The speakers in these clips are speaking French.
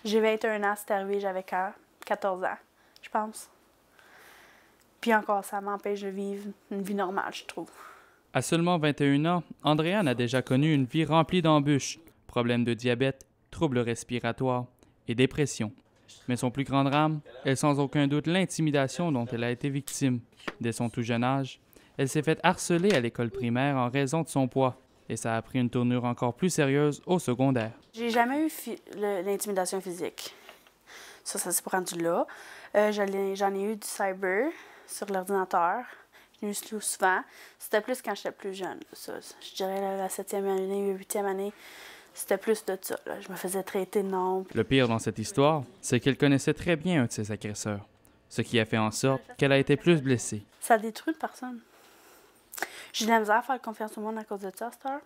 J'ai 21 ans, c'est arrivé, j'avais 14 ans, je pense. Puis encore, ça m'empêche de vivre une vie normale, je trouve. À seulement 21 ans, Andréane a déjà connu une vie remplie d'embûches, problèmes de diabète, troubles respiratoires et dépression. Mais son plus grand drame est sans aucun doute l'intimidation dont elle a été victime. Dès son tout jeune âge, elle s'est faite harceler à l'école primaire en raison de son poids, et ça a pris une tournure encore plus sérieuse au secondaire. J'ai jamais eu l'intimidation physique. Ça s'est rendu là. J'en ai eu du cyber sur l'ordinateur. J'en ai eu souvent. C'était plus quand j'étais plus jeune. Ça, je dirais la 7e année, 8e année. C'était plus de ça. Là. Je me faisais traiter de nom. Le pire dans cette histoire, c'est qu'elle connaissait très bien un de ses agresseurs, ce qui a fait en sorte qu'elle a été plus blessée. Ça détruit une personne. J'ai de la misère à faire confiance au monde à cause de ça, cette heure.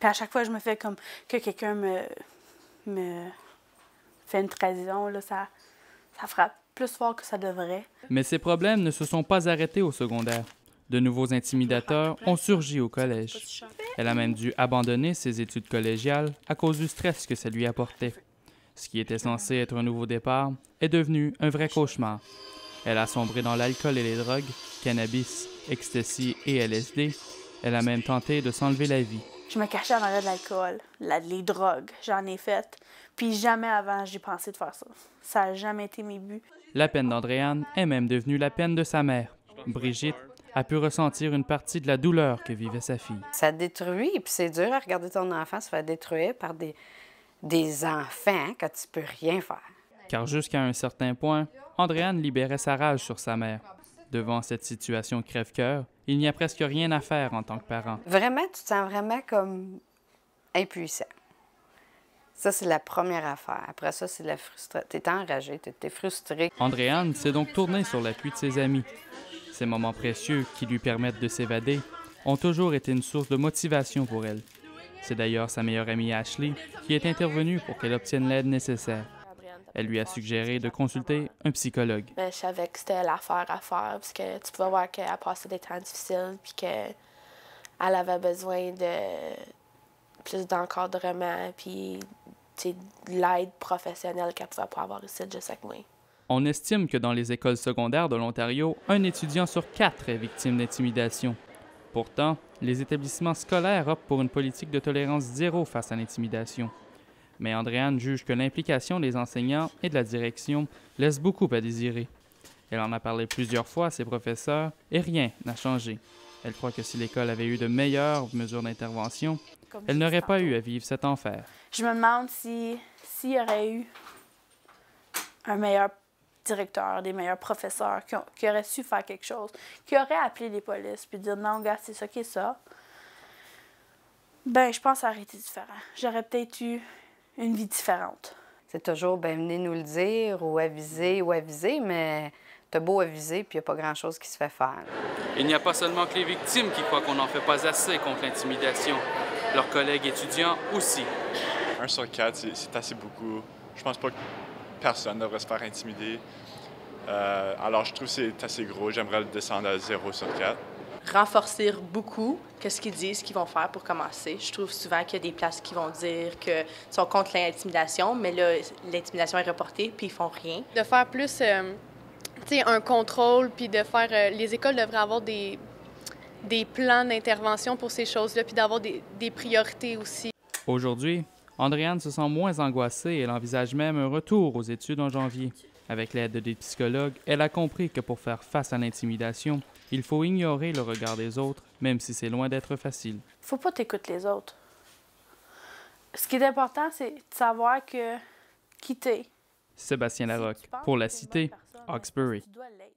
Puis à chaque fois, je me fais comme que quelqu'un me fait une trahison. Là, ça frappe plus fort que ça devrait. Mais ces problèmes ne se sont pas arrêtés au secondaire. De nouveaux intimidateurs ont surgi au collège. Elle a même dû abandonner ses études collégiales à cause du stress que ça lui apportait. Ce qui était censé être un nouveau départ est devenu un vrai cauchemar. Elle a sombré dans l'alcool et les drogues, cannabis, ecstasy et LSD. Elle a même tenté de s'enlever la vie. Je me cachais en arrière de l'alcool, les drogues, j'en ai fait. Puis jamais avant, j'ai pensé de faire ça. Ça n'a jamais été mes buts. La peine d'Andréane est même devenue la peine de sa mère. Brigitte a pu ressentir une partie de la douleur que vivait sa fille. Ça détruit, puis c'est dur à regarder ton enfant se faire détruire par des enfants que tu peux rien faire. Car jusqu'à un certain point, Andréane libérait sa rage sur sa mère. Devant cette situation crève-cœur, il n'y a presque rien à faire en tant que parent. Vraiment, tu te sens vraiment comme impuissant. Ça, c'est la première affaire. Après ça, c'est la frustration. Tu es enragé, tu es frustré. Andréane s'est donc tournée sur l'appui de ses amis. Ces moments précieux qui lui permettent de s'évader ont toujours été une source de motivation pour elle. C'est d'ailleurs sa meilleure amie Ashley qui est intervenue pour qu'elle obtienne l'aide nécessaire. Elle lui a suggéré de consulter un psychologue. Je savais que c'était l'affaire à faire, parce que tu pouvais voir qu'elle passait des temps difficiles, puis qu'elle avait besoin de plus d'encadrement, puis de l'aide professionnelle qu'elle pouvait pas avoir ici, juste avec moi. On estime que dans les écoles secondaires de l'Ontario, un étudiant sur 4 est victime d'intimidation. Pourtant, les établissements scolaires optent pour une politique de tolérance zéro face à l'intimidation. Mais Andréane juge que l'implication des enseignants et de la direction laisse beaucoup à désirer. Elle en a parlé plusieurs fois à ses professeurs et rien n'a changé. Elle croit que si l'école avait eu de meilleures mesures d'intervention, elle n'aurait pas eu à vivre cet enfer. Je me demande s'il y aurait eu un meilleur directeur, des meilleurs professeurs qui auraient su faire quelque chose, qui auraient appelé les polices puis dire non, gars, c'est ça qui est ça. Ben, je pense que ça aurait été différent. J'aurais peut-être eu une vie différente. C'est toujours, ben venez nous le dire ou aviser, mais t'as beau aviser, puis il n'y a pas grand-chose qui se fait faire. Il n'y a pas seulement que les victimes qui croient qu'on n'en fait pas assez contre l'intimidation. Leurs collègues étudiants aussi. 1 sur 4, c'est assez beaucoup. Je pense pas que personne devrait se faire intimider. Alors, je trouve que c'est assez gros. J'aimerais le descendre à 0 sur 4. Renforcer beaucoup qu'est-ce qu'ils disent, ce qu'ils vont faire pour commencer. Je trouve souvent qu'il y a des places qui vont dire qu'ils sont contre l'intimidation, mais là, l'intimidation est reportée, puis ils font rien. De faire plus un contrôle, puis de faire... les écoles devraient avoir des plans d'intervention pour ces choses-là, puis d'avoir des priorités aussi. Aujourd'hui, Andréane se sent moins angoissée et elle envisage même un retour aux études en janvier. Avec l'aide des psychologues, elle a compris que pour faire face à l'intimidation, il faut ignorer le regard des autres, même si c'est loin d'être facile. Faut pas t'écouter les autres. Ce qui est important, c'est de savoir que qui t'es. Sébastien Larocque, pour La Cité, Hawkesbury. Tu dois l'être.